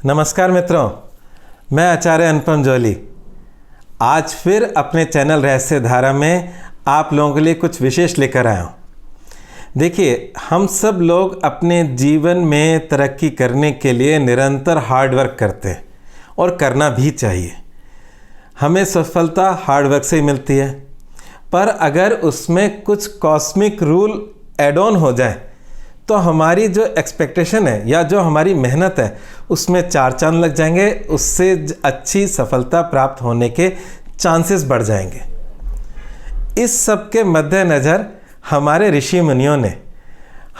नमस्कार मित्रों, मैं आचार्य अनुपम जोली आज फिर अपने चैनल रहस्य धारा में आप लोगों के लिए कुछ विशेष लेकर आया हूँ। देखिए, हम सब लोग अपने जीवन में तरक्की करने के लिए निरंतर हार्ड वर्क करते हैं और करना भी चाहिए। हमें सफलता हार्ड वर्क से ही मिलती है, पर अगर उसमें कुछ कॉस्मिक रूल ऐड ऑन हो जाए तो हमारी जो एक्सपेक्टेशन है या जो हमारी मेहनत है उसमें चार चांद लग जाएंगे, उससे अच्छी सफलता प्राप्त होने के चांसेस बढ़ जाएंगे। इस सब के मद्देनज़र हमारे ऋषि मुनियों ने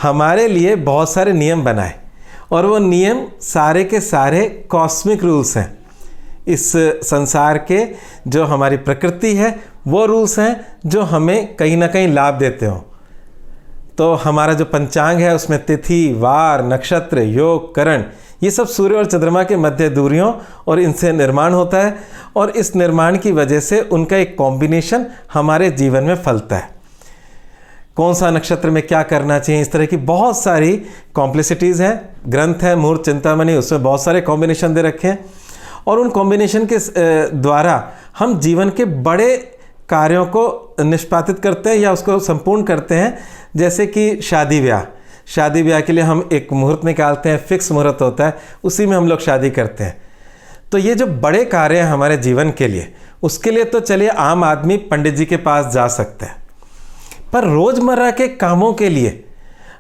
हमारे लिए बहुत सारे नियम बनाए और वो नियम सारे के सारे कॉस्मिक रूल्स हैं। इस संसार के जो हमारी प्रकृति है वो रूल्स हैं जो हमें कहीं ना कहीं लाभ देते हो। तो हमारा जो पंचांग है उसमें तिथि, वार, नक्षत्र, योग, करण, ये सब सूर्य और चंद्रमा के मध्य दूरियों और इनसे निर्माण होता है और इस निर्माण की वजह से उनका एक कॉम्बिनेशन हमारे जीवन में फलता है। कौन सा नक्षत्र में क्या करना चाहिए, इस तरह की बहुत सारी कॉम्प्लेक्सिटीज़ हैं। ग्रंथ है मुहूर्त चिंतामणि, उसमें बहुत सारे कॉम्बिनेशन दे रखे हैं और उन कॉम्बिनेशन के द्वारा हम जीवन के बड़े कार्यों को निष्पादित करते हैं या उसको संपूर्ण करते हैं। जैसे कि शादी ब्याह के लिए हम एक मुहूर्त निकालते हैं, फिक्स मुहूर्त होता है, उसी में हम लोग शादी करते हैं। तो ये जो बड़े कार्य हैं हमारे जीवन के लिए, उसके लिए तो चलिए आम आदमी पंडित जी के पास जा सकता है, पर रोज़मर्रा के कामों के लिए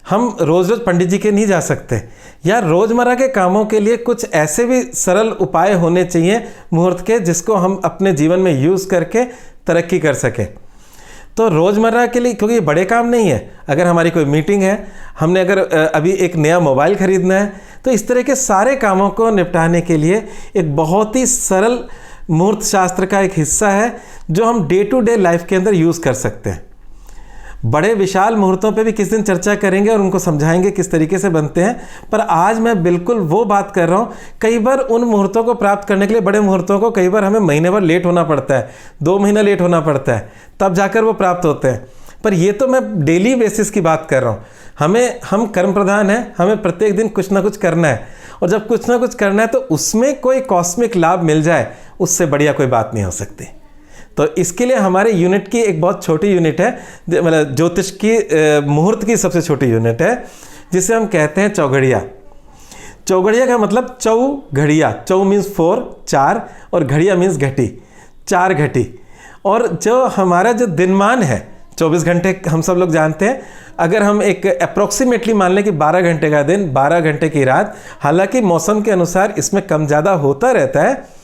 हम रोज़ पंडित जी के नहीं जा सकते। या रोज़मर्रा के कामों के लिए कुछ ऐसे भी सरल उपाय होने चाहिए मुहूर्त के, जिसको हम अपने जीवन में यूज़ करके तरक्की कर सकें। तो रोज़मर्रा के लिए, क्योंकि ये बड़े काम नहीं है, अगर हमारी कोई मीटिंग है, हमने अगर अभी एक नया मोबाइल ख़रीदना है, तो इस तरह के सारे कामों को निपटाने के लिए एक बहुत ही सरल मुहूर्त शास्त्र का एक हिस्सा है जो हम डे टू डे लाइफ के अंदर यूज़ कर सकते हैं। बड़े विशाल मुहूर्तों पे भी किस दिन चर्चा करेंगे और उनको समझाएंगे किस तरीके से बनते हैं, पर आज मैं बिल्कुल वो बात कर रहा हूँ। कई बार उन मुहूर्तों को प्राप्त करने के लिए, बड़े मुहूर्तों को कई बार हमें महीने भर लेट होना पड़ता है, 2 महीना लेट होना पड़ता है, तब जाकर वो प्राप्त होते हैं। पर ये तो मैं डेली बेसिस की बात कर रहा हूँ। हम कर्म प्रधान हैं, हमें प्रत्येक दिन कुछ ना कुछ करना है और जब कुछ ना कुछ करना है तो उसमें कोई कॉस्मिक लाभ मिल जाए, उससे बढ़िया कोई बात नहीं हो सकती। तो इसके लिए हमारे यूनिट की एक बहुत छोटी यूनिट है, मतलब ज्योतिष की मुहूर्त की सबसे छोटी यूनिट है, जिसे हम कहते हैं चौघड़िया। चौघड़िया का मतलब चौघड़िया, चौ मीन्स 4, 4 और घड़िया मीन्स घटी, 4 घटी। और जो हमारा जो दिनमान है 24 घंटे हम सब लोग जानते हैं। अगर हम एक अप्रोक्सीमेटली मान लें कि 12 घंटे का दिन, 12 घंटे की रात, हालांकि मौसम के अनुसार इसमें कम ज़्यादा होता रहता है,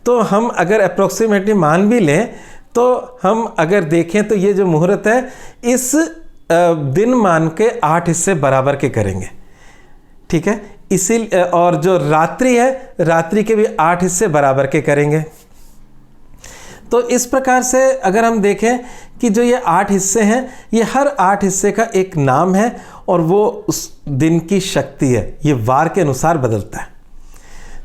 तो हम अगर अप्रोक्सीमेटली मान भी लें तो हम अगर देखें तो ये जो मुहूर्त है इस दिन मान के 8 हिस्से बराबर के करेंगे, ठीक है। इसी और जो रात्रि है, रात्रि के भी 8 हिस्से बराबर के करेंगे। तो इस प्रकार से अगर हम देखें कि जो ये 8 हिस्से हैं, ये हर 8 हिस्से का एक नाम है और वो उस दिन की शक्ति है। ये वार के अनुसार बदलता है।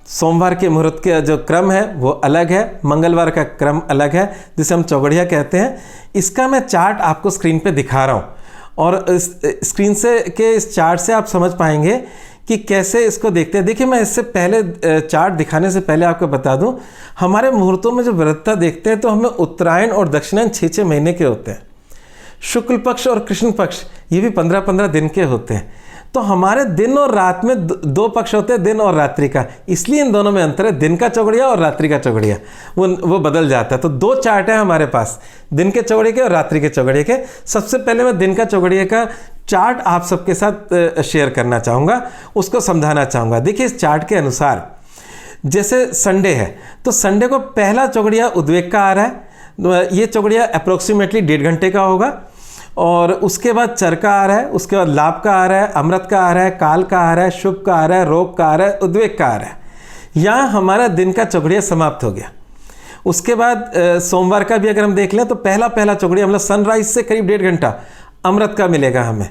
सोमवार के मुहूर्त के जो क्रम है वो अलग है, मंगलवार का क्रम अलग है, जिसे हम चौघड़िया कहते हैं। इसका मैं चार्ट आपको स्क्रीन पे दिखा रहा हूँ और इस स्क्रीन से के इस चार्ट से आप समझ पाएंगे कि कैसे इसको देखते हैं। देखिए, मैं इससे पहले चार्ट दिखाने से पहले आपको बता दूं, हमारे मुहूर्तों में जो वृद्धता देखते हैं तो हमें उत्तरायण और दक्षिणायन 6-6 महीने के होते हैं। शुक्ल पक्ष और कृष्ण पक्ष ये भी 15-15 दिन के होते हैं। तो हमारे दिन और रात में 2 पक्ष होते हैं, दिन और रात्रि का, इसलिए इन दोनों में अंतर है, दिन का चौघड़िया और रात्रि का चौघड़िया, वो बदल जाता है। तो 2 चार्ट हैं हमारे पास, दिन के चौघड़िया के और रात्रि के चौघड़िया के। सबसे पहले मैं दिन का चौघड़िया का चार्ट आप सबके साथ शेयर करना चाहूँगा, उसको समझाना चाहूँगा। देखिए, इस चार्ट के अनुसार जैसे संडे है तो संडे को पहला चौघड़िया उद्वेग का आ रहा है। ये चौघड़िया अप्रोक्सीमेटली 1.5 घंटे का होगा और उसके बाद चर का आ रहा है, उसके बाद लाभ का आ रहा है, अमृत का आ रहा है, काल का आ रहा है, शुभ का आ रहा है, रोग का आ रहा है, उद्वेग का आ रहा है। यहाँ हमारा दिन का चौघड़िया समाप्त हो गया। उसके बाद सोमवार का भी अगर हम देख लें तो पहला चौघड़िया मतलब सनराइज से करीब 1.5 घंटा अमृत का मिलेगा हमें।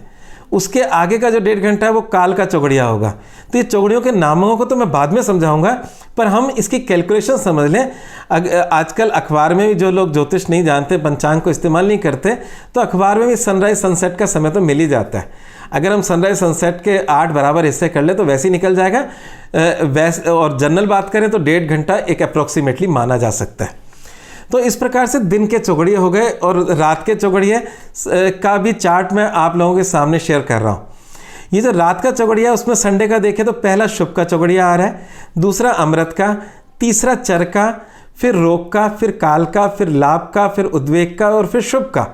उसके आगे का जो 1.5 घंटा है वो काल का चौघड़िया होगा। तो ये चौघड़ियों के नामों को तो मैं बाद में समझाऊंगा, पर हम इसकी कैलकुलेशन समझ लें। आजकल अखबार में भी जो लोग ज्योतिष नहीं जानते, पंचांग को इस्तेमाल नहीं करते, तो अखबार में भी सनराइज सनसेट का समय तो मिल ही जाता है। अगर हम सनराइज सनसेट के 8 बराबर हिस्से कर ले तो वैसे ही निकल जाएगा। वैसे और जनरल बात करें तो 1.5 घंटा एक अप्रोक्सीमेटली माना जा सकता है। तो इस प्रकार से दिन के चौघड़िए हो गए, और रात के चौघड़िए का भी चार्ट मैं आप लोगों के सामने शेयर कर रहा हूँ। ये जो रात का चौघड़िया है उसमें संडे का देखें तो पहला शुभ का चौघड़िया आ रहा है, दूसरा अमृत का, तीसरा चर का, फिर रोग का, फिर काल का, फिर लाभ का, फिर उद्वेग का और फिर शुभ का।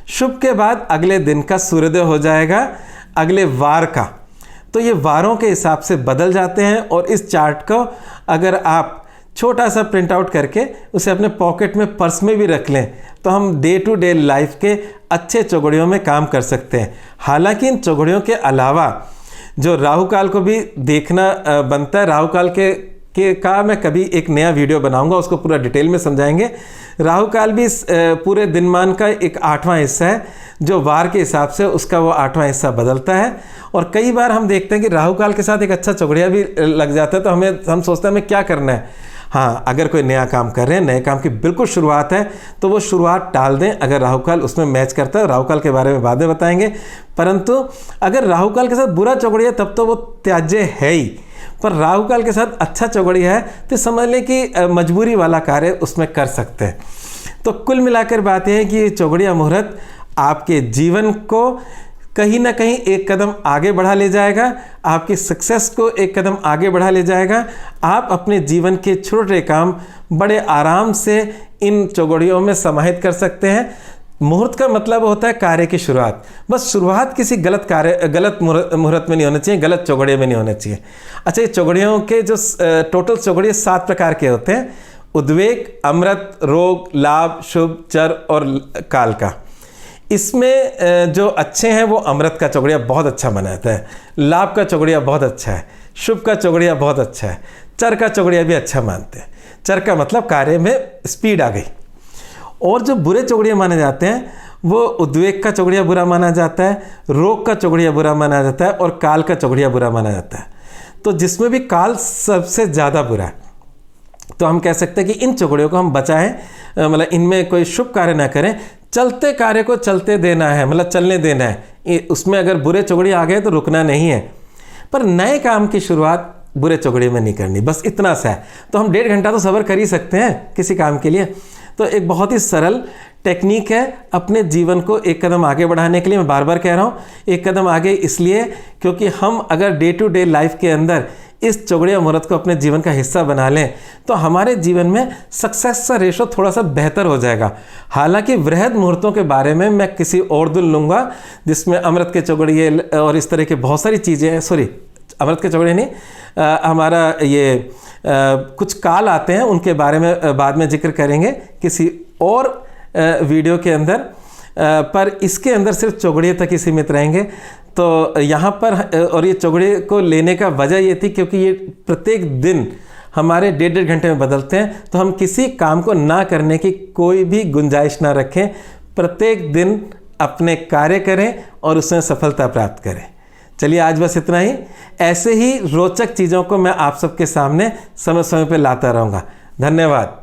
शुभ के बाद अगले दिन का सूर्योदय हो जाएगा, अगले वार का। तो ये वारों के हिसाब से बदल जाते हैं, और इस चार्ट को अगर आप छोटा सा प्रिंट आउट करके उसे अपने पॉकेट में, पर्स में भी रख लें, तो हम डे टू डे लाइफ के अच्छे चौघड़ियों में काम कर सकते हैं। हालांकि इन चौघड़ियों के अलावा जो राहु काल को भी देखना बनता है। राहु काल का मैं कभी एक नया वीडियो बनाऊंगा, उसको पूरा डिटेल में समझाएंगे। राहु काल भी पूरे दिनमान का एक 8वां हिस्सा है, जो वार के हिसाब से उसका वो 8वां हिस्सा बदलता है। और कई बार हम देखते हैं कि राहु काल के साथ एक अच्छा चौघड़िया भी लग जाता है, तो हम सोचते हैं हमें क्या करना है। हाँ, अगर कोई नया काम कर रहे हैं, नए काम की बिल्कुल शुरुआत है, तो वो शुरुआत टाल दें अगर राहु काल उसमें मैच करता है। राहु काल के बारे में बाद में बताएंगे, परंतु अगर राहु काल के साथ बुरा चौघड़िया तब तो वो त्याज्य है ही, पर राहु काल के साथ अच्छा चौघड़िया है तो समझ लें कि मजबूरी वाला कार्य उसमें कर सकते हैं। तो कुल मिलाकर बात यह है कि चौघड़िया मुहूर्त आपके जीवन को कहीं ना कहीं एक कदम आगे बढ़ा ले जाएगा, आपकी सक्सेस को एक कदम आगे बढ़ा ले जाएगा। आप अपने जीवन के छोटे काम बड़े आराम से इन चौघड़ियों में समाहित कर सकते हैं। मुहूर्त का मतलब होता है कार्य की शुरुआत। बस शुरुआत किसी गलत मुहूर्त में नहीं होना चाहिए, गलत चौघड़िए में नहीं होना चाहिए। अच्छा, ये चौघड़ियों के जो टोटल चौघड़िए 7 प्रकार के होते हैं: उद्वेग, अमृत, रोग, लाभ, शुभ, चर और काल का। इसमें जो अच्छे हैं वो अमृत का चौघड़िया बहुत अच्छा बनाता है, लाभ का चौघड़िया बहुत अच्छा है, शुभ का चौघड़िया बहुत अच्छा है, चर का चौघड़िया भी अच्छा मानते हैं। चर का मतलब कार्य में स्पीड आ गई। और जो बुरे चौघड़िया माने जाते हैं वो उद्वेग का चौघड़िया बुरा माना जाता है, रोग का चौघड़िया बुरा माना जाता है और काल का चौघड़िया बुरा माना जाता है। तो जिसमें भी काल सबसे ज़्यादा बुरा है, तो हम कह सकते हैं कि इन चौघड़ियों को हम बचाएं, मतलब इनमें कोई शुभ कार्य ना करें। चलते कार्य को चलते देना है, मतलब चलने देना है। उसमें अगर बुरे चौघड़िए आ गए तो रुकना नहीं है, पर नए काम की शुरुआत बुरे चौघड़िए में नहीं करनी, बस इतना सा है। तो हम 1.5 घंटा तो सब्र कर ही सकते हैं किसी काम के लिए। तो एक बहुत ही सरल टेक्निक है अपने जीवन को एक कदम आगे बढ़ाने के लिए। मैं बार बार कह रहा हूँ एक कदम आगे, इसलिए क्योंकि हम अगर डे टू डे लाइफ के अंदर इस चौघड़िया मुहूर्त को अपने जीवन का हिस्सा बना लें तो हमारे जीवन में सक्सेस का रेशो थोड़ा सा बेहतर हो जाएगा। हालांकि वृहद मुहूर्तों के बारे में मैं किसी और दिन लूँगा, जिसमें अमृत के चौघड़िए और इस तरह के बहुत सारी चीज़ें हैं। सॉरी, अमृत के चौघड़िए नहीं, हमारा ये कुछ काल आते हैं, उनके बारे में बाद में जिक्र करेंगे किसी और वीडियो के अंदर। पर इसके अंदर सिर्फ चौघड़िए तक ही सीमित रहेंगे। तो यहाँ पर, और ये चौघड़िए को लेने का वजह ये थी क्योंकि ये प्रत्येक दिन हमारे 1.5 घंटे में बदलते हैं, तो हम किसी काम को ना करने की कोई भी गुंजाइश ना रखें। प्रत्येक दिन अपने कार्य करें और उसमें सफलता प्राप्त करें। चलिए, आज बस इतना ही। ऐसे ही रोचक चीज़ों को मैं आप सबके सामने समय समय पर लाता रहूँगा। धन्यवाद।